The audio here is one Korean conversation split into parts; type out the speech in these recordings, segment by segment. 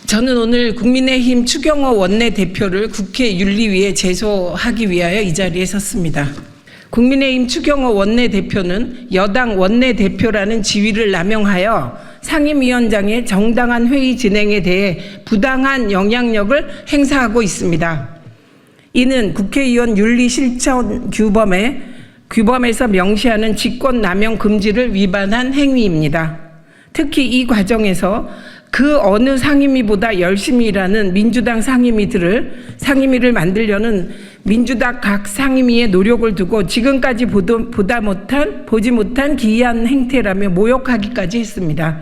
저는 오늘 국민의힘 추경호 원내대표를 국회 윤리위에 제소하기 위하여 이 자리에 섰습니다. 국민의힘 추경호 원내대표는 여당 원내대표라는 지위를 남용하여 상임위원장의 정당한 회의 진행에 대해 부당한 영향력을 행사하고 있습니다. 이는 국회의원 윤리실천 규범에서 명시하는 직권남용 금지를 위반한 행위입니다. 특히 이 과정에서 그 어느 상임위보다 열심히 일하는 민주당 상임위를 만들려는 민주당 각 상임위의 노력을 두고 지금까지 보지 못한 기이한 행태라며 모욕하기까지 했습니다.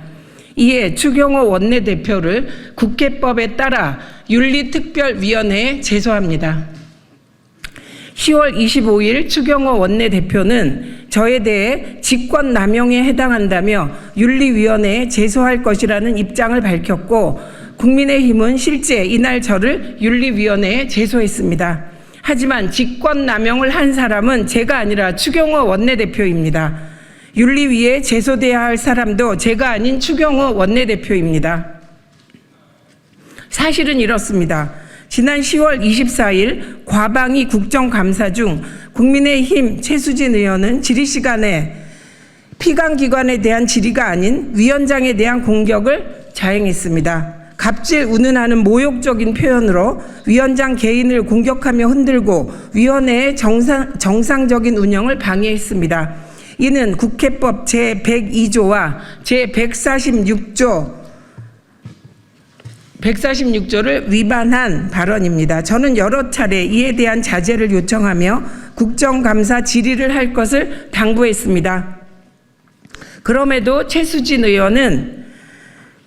이에 추경호 원내대표를 국회법에 따라 윤리특별위원회에 제소합니다. 10월 25일 추경호 원내대표는 저에 대해 직권남용에 해당한다며 윤리위원회에 제소할 것이라는 입장을 밝혔고, 국민의힘은 실제 이날 저를 윤리위원회에 제소했습니다. 하지만 직권남용을 한 사람은 제가 아니라 추경호 원내대표입니다. 윤리위에 제소돼야 할 사람도 제가 아닌 추경호 원내대표입니다. 사실은 이렇습니다. 지난 10월 24일 과방위 국정감사 중 국민의힘 최수진 의원은 질의 피감기관에 대한 질의가 아닌 위원장에 대한 공격을 자행했습니다. 갑질 운운하는 모욕적인 표현으로 위원장 개인을 공격하며 흔들고 위원회의 정상적인 운영을 방해했습니다. 이는 국회법 제102조와 제146조를 위반한 발언입니다. 저는 여러 차례 이에 대한 자제를 요청하며 국정감사 질의를 할 것을 당부했습니다. 그럼에도 최수진 의원은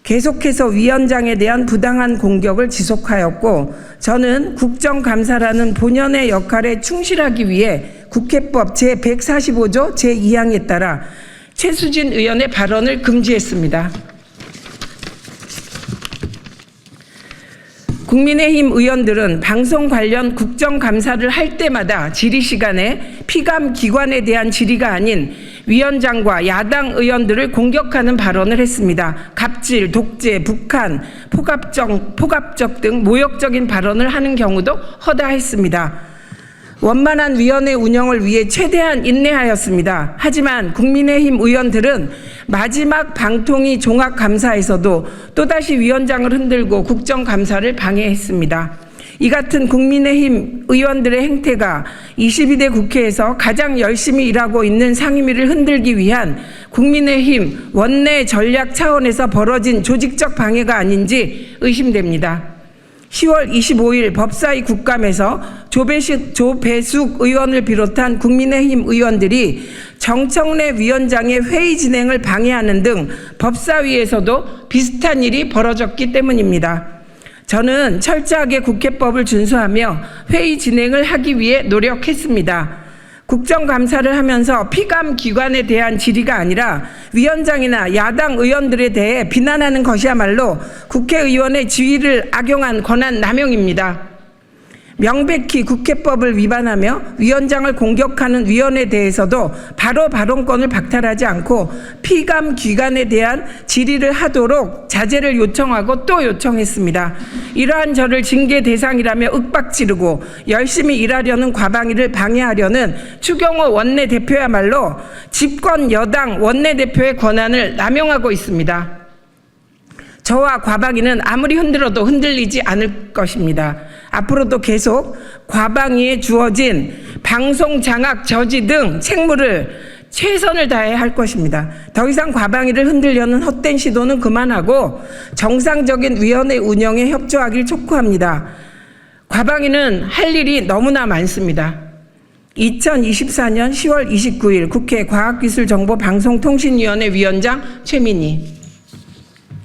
계속해서 위원장에 대한 부당한 공격을 지속하였고, 저는 국정감사라는 본연의 역할에 충실하기 위해 국회법 제145조 제2항에 따라 최수진 의원의 발언을 금지했습니다. 국민의힘 의원들은 방송 관련 국정감사를 할 때마다 질의 시간에 피감 기관에 대한 질의가 아닌 위원장과 야당 의원들을 공격하는 발언을 했습니다. 갑질, 독재, 북한, 포갑적 등 모욕적인 발언을 하는 경우도 허다했습니다. 원만한 위원회 운영을 위해 최대한 인내하였습니다. 하지만 국민의힘 의원들은 마지막 방통위 종합감사에서도 또다시 위원장을 흔들고 국정감사를 방해했습니다. 이 같은 국민의힘 의원들의 행태가 22대 국회에서 가장 열심히 일하고 있는 상임위를 흔들기 위한 국민의힘 원내 전략 차원에서 벌어진 조직적 방해가 아닌지 의심됩니다. 10월 25일 법사위 국감에서 조배숙 의원을 비롯한 국민의힘 의원들이 정청래 위원장의 회의 진행을 방해하는 등 법사위에서도 비슷한 일이 벌어졌기 때문입니다. 저는 철저하게 국회법을 준수하며 회의 진행을 하기 위해 노력했습니다. 국정감사를 하면서 피감 기관에 대한 질의가 아니라 위원장이나 야당 의원들에 대해 비난하는 것이야말로 국회의원의 지위를 악용한 권한 남용입니다. 명백히 국회법을 위반하며 위원장을 공격하는 위원에 대해서도 바로 발언권을 박탈하지 않고 피감 기관에 대한 질의를 하도록 자제를 요청하고 또 요청했습니다. 이러한 저를 징계 대상이라며 윽박지르고 열심히 일하려는 과방위를 방해하려는 추경호 원내대표야말로 집권 여당 원내대표의 권한을 남용하고 있습니다. 저와 과방위는 아무리 흔들어도 흔들리지 않을 것입니다. 앞으로도 계속 과방위에 주어진 방송 장악 저지 등 책무를 최선을 다해 할 것입니다. 더 이상 과방위를 흔들려는 헛된 시도는 그만하고 정상적인 위원회 운영에 협조하길 촉구합니다. 과방위는 할 일이 너무나 많습니다. 2024년 10월 29일 국회 과학기술정보방송통신위원회 위원장 최민희.